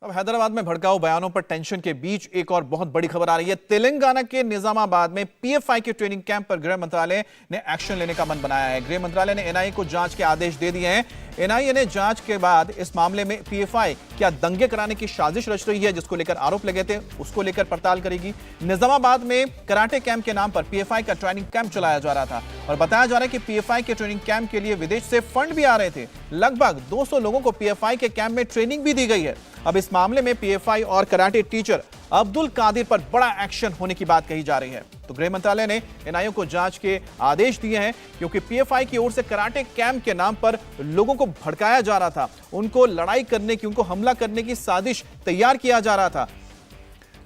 अब हैदराबाद में भड़काऊ बयानों पर टेंशन के बीच एक और बहुत बड़ी खबर आ रही है। तेलंगाना के निजामाबाद में पीएफआई के ट्रेनिंग कैंप पर गृह मंत्रालय ने एक्शन लेने का मन बनाया है। गृह मंत्रालय ने एनआईए को जांच के आदेश दे दिए हैं। एनआईए ने जांच के बाद इस मामले में पीएफआई क्या दंगे कराने की साजिश रच रही है, जिसको लेकर आरोप लगे थे, उसको लेकर पड़ताल करेगी। निजामाबाद में कराटे कैंप के नाम पर पीएफआई का ट्रेनिंग कैंप चलाया जा रहा था और बताया जा रहा है कि पीएफआई के ट्रेनिंग कैंप के लिए विदेश से फंड भी आ रहे थे। लगभग 200 लोगों को पीएफआई के कैंप में ट्रेनिंग भी दी गई है। अब इस मामले में पीएफआई और कराटे टीचर अब्दुल कादिर पर बड़ा एक्शन होने की बात कही जा रही है। तो गृह मंत्रालय ने एनआईए को जांच के आदेश दिए हैं, क्योंकि पीएफआई की ओर से कराटे कैंप के नाम पर लोगों को भड़काया जा रहा था, उनको लड़ाई करने की, उनको हमला करने की साजिश तैयार किया जा रहा था।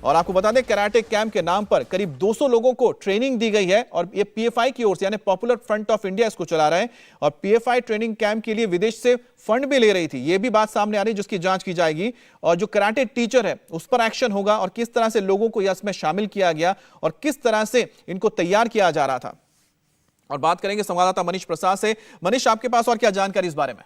और आपको बता दें, कराटे कैंप के नाम पर करीब 200 लोगों को ट्रेनिंग दी गई है और ये पीएफआई की ओर से, यानी पॉपुलर फ्रंट ऑफ इंडिया इसको चला रहा है। और पीएफआई ट्रेनिंग कैंप के लिए विदेश से फंड भी ले रही थी। ये भी बात सामने आ रही है, जिसकी जांच की जाएगी। और जो कराटे टीचर है उस पर एक्शन होगा और किस तरह से लोगों को इसमें शामिल किया गया और किस तरह से इनको तैयार किया जा रहा था। और बात करेंगे संवाददाता मनीष प्रसाद से। मनीष, आपके पास और क्या जानकारी इस बारे में?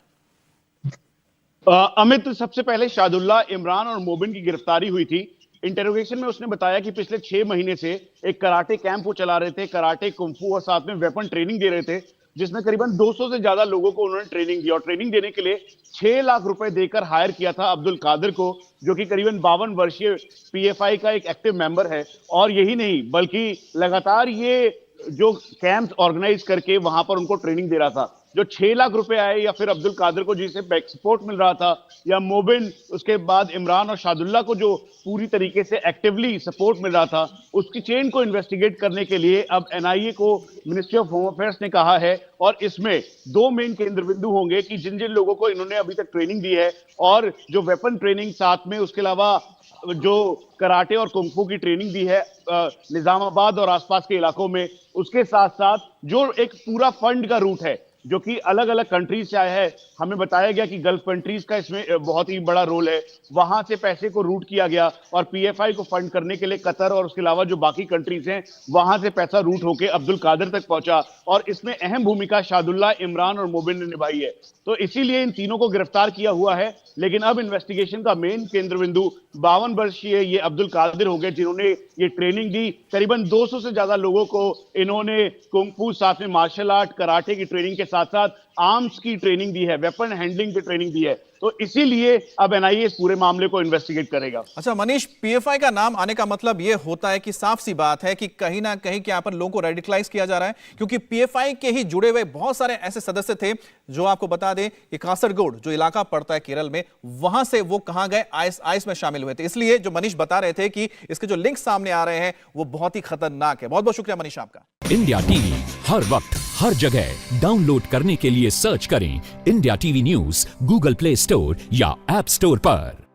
अमित, सबसे पहले शादुल्ला, इमरान और मोबिन की गिरफ्तारी हुई थी। इंटरोगेशन में उसने बताया कि पिछले 6 महीने से एक कराटे कैंप वो चला रहे थे, कराटे, कुंफू और साथ में वेपन ट्रेनिंग दे रहे थे, जिसमें करीबन 200 से ज्यादा लोगों को उन्होंने ट्रेनिंग दी। और ट्रेनिंग देने के लिए 6 लाख रुपए देकर हायर किया था अब्दुल कादिर को, जो कि करीबन 52 वर्षीय पीएफआई का एक एक्टिव मेंबर है। और यही नहीं, बल्कि लगातार ये जो कैंप ऑर्गेनाइज करके वहां पर उनको ट्रेनिंग दे रहा था। जो 6 लाख रुपए आए, या फिर अब्दुल कादिर को जिसे बैक सपोर्ट मिल रहा था, या मोबिन, उसके बाद इमरान और शादुल्ला को जो पूरी तरीके से एक्टिवली सपोर्ट मिल रहा था, उसकी चेन को इन्वेस्टिगेट करने के लिए अब एनआईए को मिनिस्ट्री ऑफ होम अफेयर्स ने कहा है। और इसमें 2 मेन केंद्र बिंदु होंगे कि जिन जिन लोगों को इन्होंने अभी तक ट्रेनिंग दी है, और जो वेपन ट्रेनिंग, साथ में उसके अलावा जो कराटे और कुंफू की ट्रेनिंग दी है निजामाबाद और आसपास के इलाकों में, उसके साथ साथ जो एक पूरा फंड का रूट है जो कि अलग अलग कंट्रीज से आया है। हमें बताया गया कि गल्फ कंट्रीज का इसमें बहुत ही बड़ा रोल है। वहां से पैसे को रूट किया गया और पीएफआई को फंड करने के लिए कतर और उसके अलावा जो बाकी कंट्रीज हैं, वहां से पैसा रूट होकर अब्दुल कादिर तक पहुंचा। और इसमें अहम भूमिका शादुल्ला, इमरान और मोबिन ने निभाई है। तो इसीलिए इन तीनों को गिरफ्तार किया हुआ है। लेकिन अब इन्वेस्टिगेशन का मेन केंद्र बिंदु 52 वर्षीय ये अब्दुल कादिर हो गए, जिन्होंने ये ट्रेनिंग दी। करीबन 200 से ज्यादा लोगों को इन्होंने कुंफू, साथ में मार्शल आर्ट, कराटे की ट्रेनिंग के साथ साथ आर्म्स की ट्रेनिंग दी है, वेपन हैंडलिंग की ट्रेनिंग दी है। तो इसीलिए अब एनआईए इस पूरे मामले को इन्वेस्टिगेट करेगा। अच्छा मनीष, पीएफआई का नाम आने का मतलब यह होता है कि साफ सी बात है कि कहीं ना कहीं यहाँ पर लोगों को रेडिकलाइज किया जा रहा है, क्योंकि पीएफआई के ही जुड़े हुए बहुत सारे ऐसे सदस्य थे जो, आपको बता दें, कि कासरगोड जो इलाका पड़ता है केरल में, वहां से वो कहां गए, आईएस में शामिल हुए थे। इसलिए जो मनीष बता रहे थे कि इसके जो लिंक सामने आ रहे हैं वो बहुत ही खतरनाक है। बहुत बहुत शुक्रिया मनीष आपका। इंडिया टीवी हर वक्त हर जगह डाउनलोड करने के लिए सर्च करें India TV news Google play store या ऐप स्टोर पर।